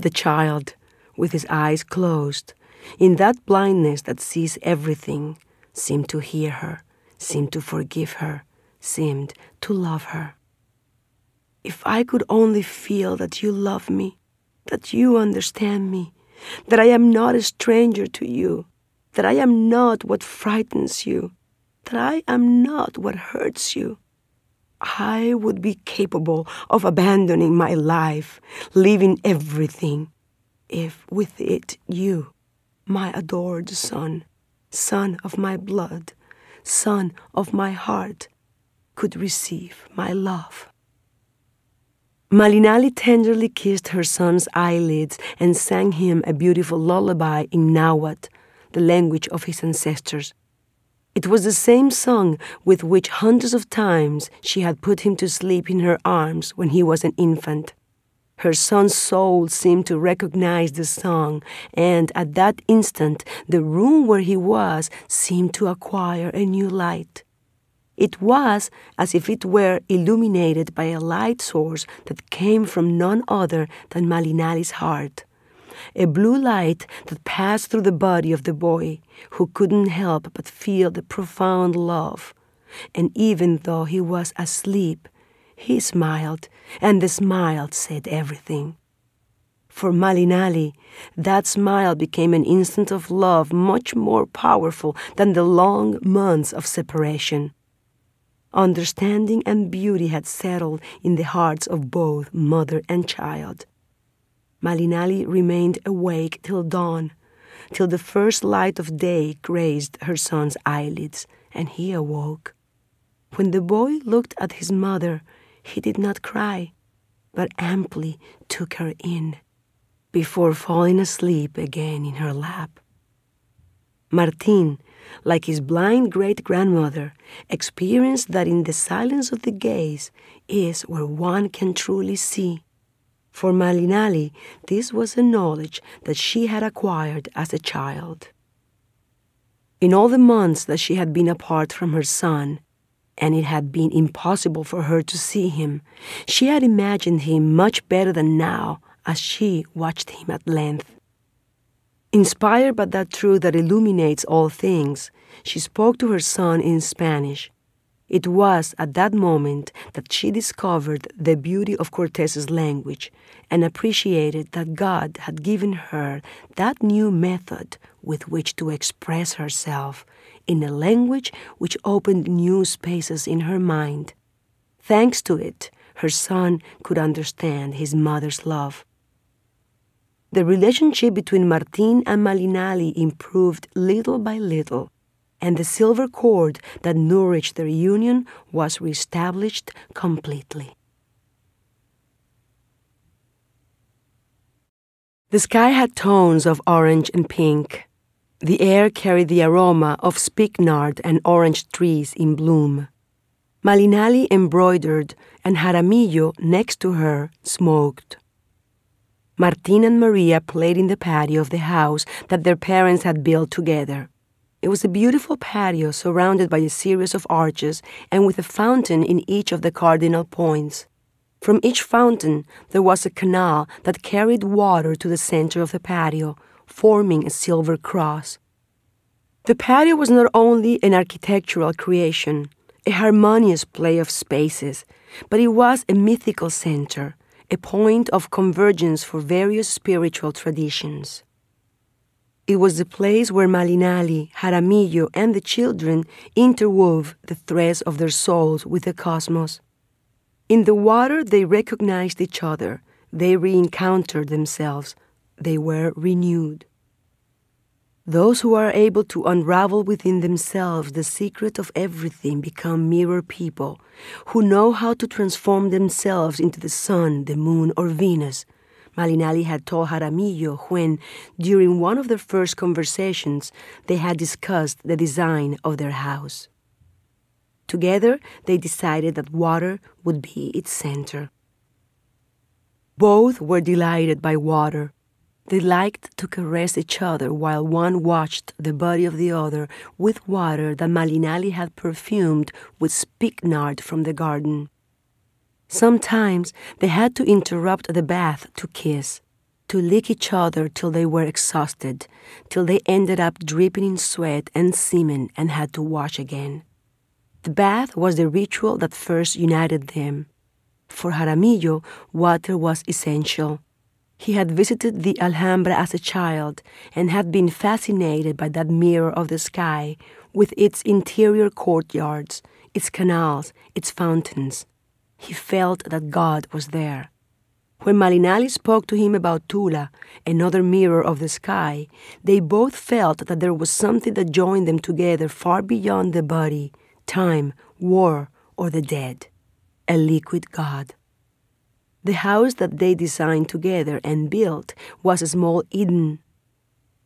The child, with his eyes closed, in that blindness that sees everything, seemed to hear her, seemed to forgive her, seemed to love her. If I could only feel that you love me, that you understand me, that I am not a stranger to you, that I am not what frightens you, that I am not what hurts you, I would be capable of abandoning my life, leaving everything, if with it you, my adored son, son of my blood, son of my heart, could receive my love. Malinali tenderly kissed her son's eyelids and sang him a beautiful lullaby in Nahuatl, the language of his ancestors. It was the same song with which hundreds of times she had put him to sleep in her arms when he was an infant. Her son's soul seemed to recognize the song, and at that instant the room where he was seemed to acquire a new light. It was as if it were illuminated by a light source that came from none other than Malinali's heart. A blue light that passed through the body of the boy, who couldn't help but feel the profound love. And even though he was asleep, he smiled, and the smile said everything. For Malinali, that smile became an instant of love much more powerful than the long months of separation. Understanding and beauty had settled in the hearts of both mother and child. Malinali remained awake till dawn, till the first light of day grazed her son's eyelids, and he awoke. When the boy looked at his mother, he did not cry, but amply took her in, before falling asleep again in her lap. Martin, like his blind great-grandmother, experienced that in the silence of the gaze is where one can truly see. For Malinali, this was a knowledge that she had acquired as a child. In all the months that she had been apart from her son, and it had been impossible for her to see him, she had imagined him much better than now as she watched him at length. Inspired by that truth that illuminates all things, she spoke to her son in Spanish. It was at that moment that she discovered the beauty of Cortés's language and appreciated that God had given her that new method with which to express herself in a language which opened new spaces in her mind. Thanks to it, her son could understand his mother's love. The relationship between Martin and Malinali improved little by little, and the silver cord that nourished their union was reestablished completely. The sky had tones of orange and pink. The air carried the aroma of spikenard and orange trees in bloom. Malinali embroidered, and Jaramillo, next to her, smoked. Martin and Maria played in the patio of the house that their parents had built together. It was a beautiful patio surrounded by a series of arches and with a fountain in each of the cardinal points. From each fountain there was a canal that carried water to the center of the patio, forming a silver cross. The patio was not only an architectural creation, a harmonious play of spaces, but it was a mythical center, a point of convergence for various spiritual traditions. It was the place where Malinali, Jaramillo, and the children interwove the threads of their souls with the cosmos. In the water they recognized each other, they re-encountered themselves, they were renewed. Those who are able to unravel within themselves the secret of everything become mirror people, who know how to transform themselves into the sun, the moon, or Venus. Malinali had told Jaramillo when, during one of their first conversations, they had discussed the design of their house. Together, they decided that water would be its center. Both were delighted by water. They liked to caress each other while one washed the body of the other with water that Malinali had perfumed with spikenard from the garden. Sometimes they had to interrupt the bath to kiss. to lick each other till they were exhausted, till they ended up dripping in sweat and semen and had to wash again. The bath was the ritual that first united them. For Jaramillo, water was essential. He had visited the Alhambra as a child and had been fascinated by that mirror of the sky with its interior courtyards, its canals, its fountains. He felt that God was there. When Malinali spoke to him about Tula, another mirror of the sky, they both felt that there was something that joined them together far beyond the body, time, war, or the dead. A liquid God. The house that they designed together and built was a small Eden.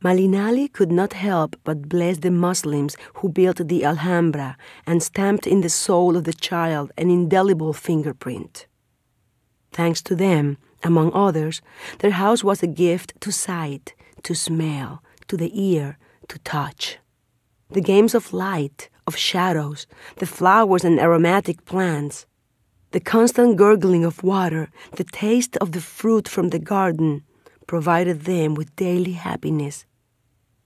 Malinali could not help but bless the Muslims who built the Alhambra and stamped in the soul of the child an indelible fingerprint. Thanks to them, among others, their house was a gift to sight, to smell, to the ear, to touch. The games of light, of shadows, the flowers and aromatic plants, the constant gurgling of water, the taste of the fruit from the garden provided them with daily happiness.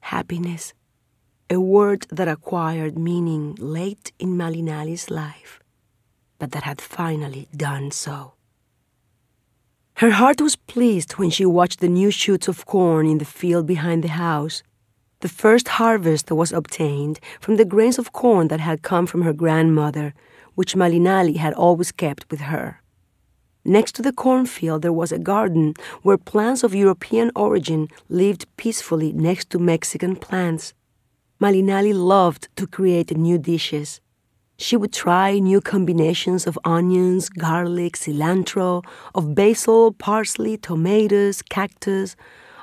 Happiness, a word that acquired meaning late in Malinali's life, but that had finally done so. Her heart was pleased when she watched the new shoots of corn in the field behind the house. The first harvest was obtained from the grains of corn that had come from her grandmother, which Malinali had always kept with her. Next to the cornfield there was a garden where plants of European origin lived peacefully next to Mexican plants. Malinali loved to create new dishes. She would try new combinations of onions, garlic, cilantro, of basil, parsley, tomatoes, cactus,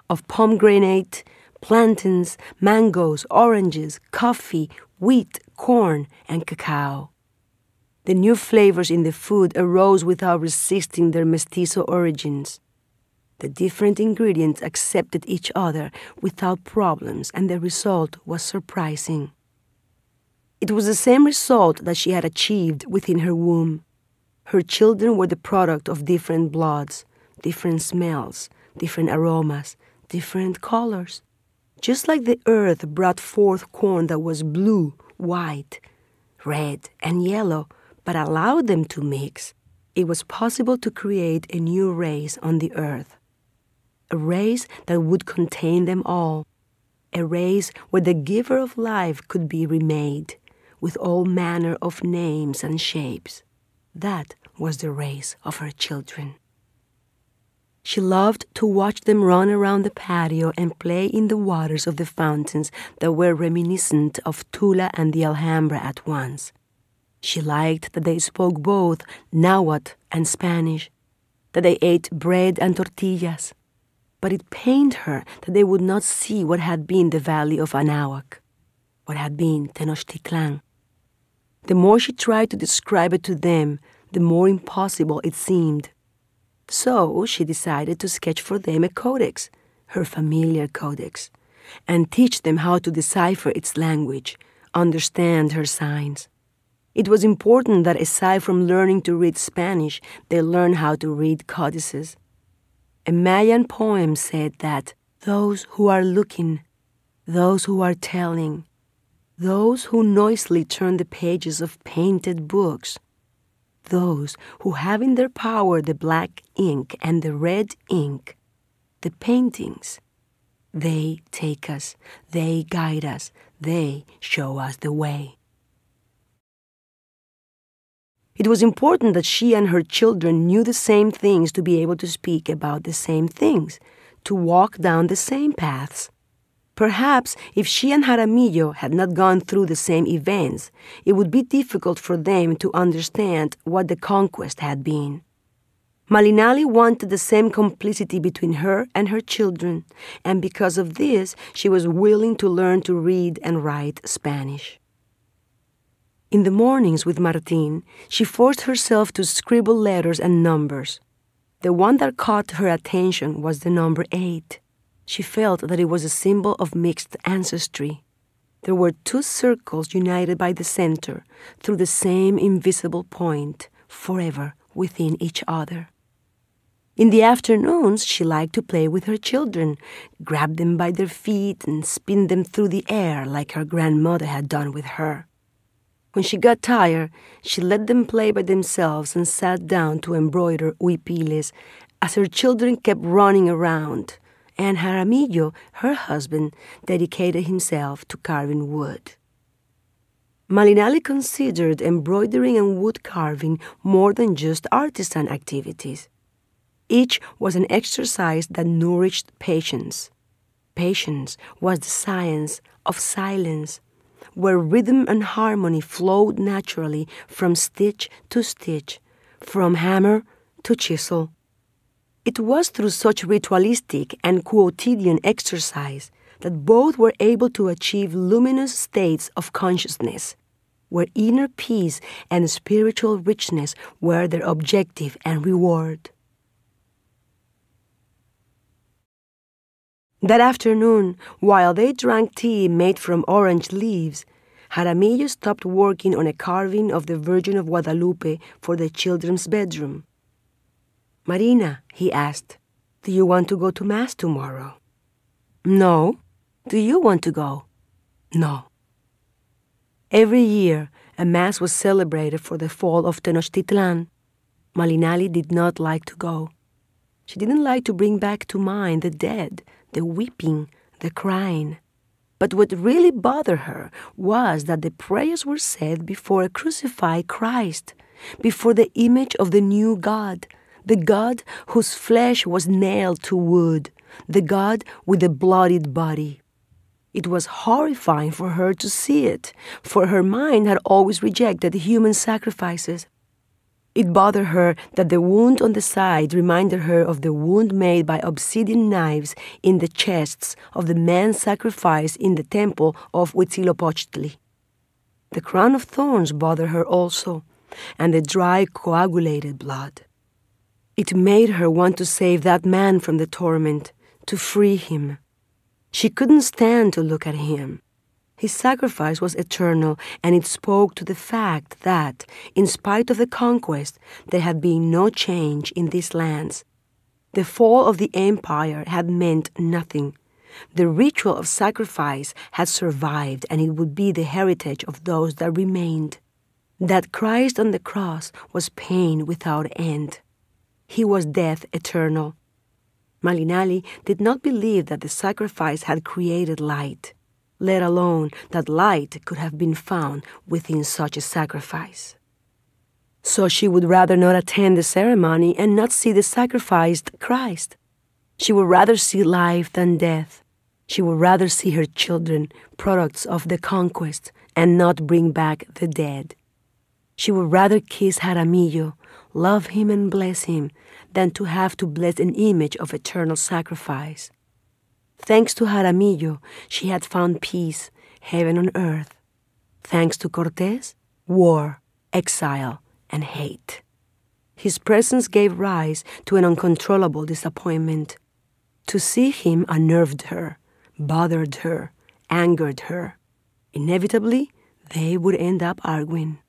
of pomegranate, plantains, mangoes, oranges, coffee, wheat, corn, and cacao. The new flavors in the food arose without resisting their mestizo origins. The different ingredients accepted each other without problems, and the result was surprising. It was the same result that she had achieved within her womb. Her children were the product of different bloods, different smells, different aromas, different colors. Just like the earth brought forth corn that was blue, white, red, and yellow, but allowed them to mix, it was possible to create a new race on the earth. A race that would contain them all. A race where the giver of life could be remade, with all manner of names and shapes. That was the race of her children. She loved to watch them run around the patio and play in the waters of the fountains that were reminiscent of Tula and the Alhambra at once. She liked that they spoke both Nahuatl and Spanish, that they ate bread and tortillas, but it pained her that they would not see what had been the valley of Anahuac, what had been Tenochtitlan. The more she tried to describe it to them, the more impossible it seemed. So she decided to sketch for them a codex, her familiar codex, and teach them how to decipher its language, understand her signs. It was important that aside from learning to read Spanish, they learn how to read codices. A Mayan poem said that those who are looking, those who are telling, those who noisily turn the pages of painted books, those who have in their power the black ink and the red ink, the paintings, they take us, they guide us, they show us the way. It was important that she and her children knew the same things to be able to speak about the same things, to walk down the same paths. Perhaps if she and Jaramillo had not gone through the same events, it would be difficult for them to understand what the conquest had been. Malinali wanted the same complicity between her and her children, and because of this, she was willing to learn to read and write Spanish. In the mornings with Martín, she forced herself to scribble letters and numbers. The one that caught her attention was the number 8. She felt that it was a symbol of mixed ancestry. There were 2 circles united by the center through the same invisible point, forever within each other. In the afternoons, she liked to play with her children, grab them by their feet and spin them through the air like her grandmother had done with her. When she got tired, she let them play by themselves and sat down to embroider huipiles as her children kept running around, and Jaramillo, her husband, dedicated himself to carving wood. Malinali considered embroidering and wood carving more than just artisan activities. Each was an exercise that nourished patience. Patience was the science of silence, where rhythm and harmony flowed naturally from stitch to stitch, from hammer to chisel. It was through such ritualistic and quotidian exercise that both were able to achieve luminous states of consciousness, where inner peace and spiritual richness were their objective and reward. That afternoon, while they drank tea made from orange leaves, Jaramillo stopped working on a carving of the Virgin of Guadalupe for the children's bedroom. "Marina," he asked, "do you want to go to Mass tomorrow?" "No." "Do you want to go?" "No." Every year, a Mass was celebrated for the fall of Tenochtitlan. Malinali did not like to go. She didn't like to bring back to mind the dead, the weeping, the crying. But what really bothered her was that the prayers were said before a crucified Christ, before the image of the new God, the God whose flesh was nailed to wood, the God with the bloodied body. It was horrifying for her to see it, for her mind had always rejected human sacrifices. It bothered her that the wound on the side reminded her of the wound made by obsidian knives in the chests of the men sacrificed in the temple of Huitzilopochtli. The crown of thorns bothered her also, and the dry, coagulated blood. It made her want to save that man from the torment, to free him. She couldn't stand to look at him. His sacrifice was eternal, and it spoke to the fact that, in spite of the conquest, there had been no change in these lands. The fall of the empire had meant nothing. The ritual of sacrifice had survived, and it would be the heritage of those that remained. That Christ on the cross was pain without end. He was death eternal. Malinali did not believe that the sacrifice had created light, let alone that light could have been found within such a sacrifice. So she would rather not attend the ceremony and not see the sacrificed Christ. She would rather see life than death. She would rather see her children, products of the conquest, and not bring back the dead. She would rather kiss Jaramillo, love him and bless him, than to have to bless an image of eternal sacrifice. Thanks to Jaramillo, she had found peace, heaven on earth. Thanks to Cortés, war, exile, and hate. His presence gave rise to an uncontrollable disappointment. To see him unnerved her, bothered her, angered her. Inevitably, they would end up arguing.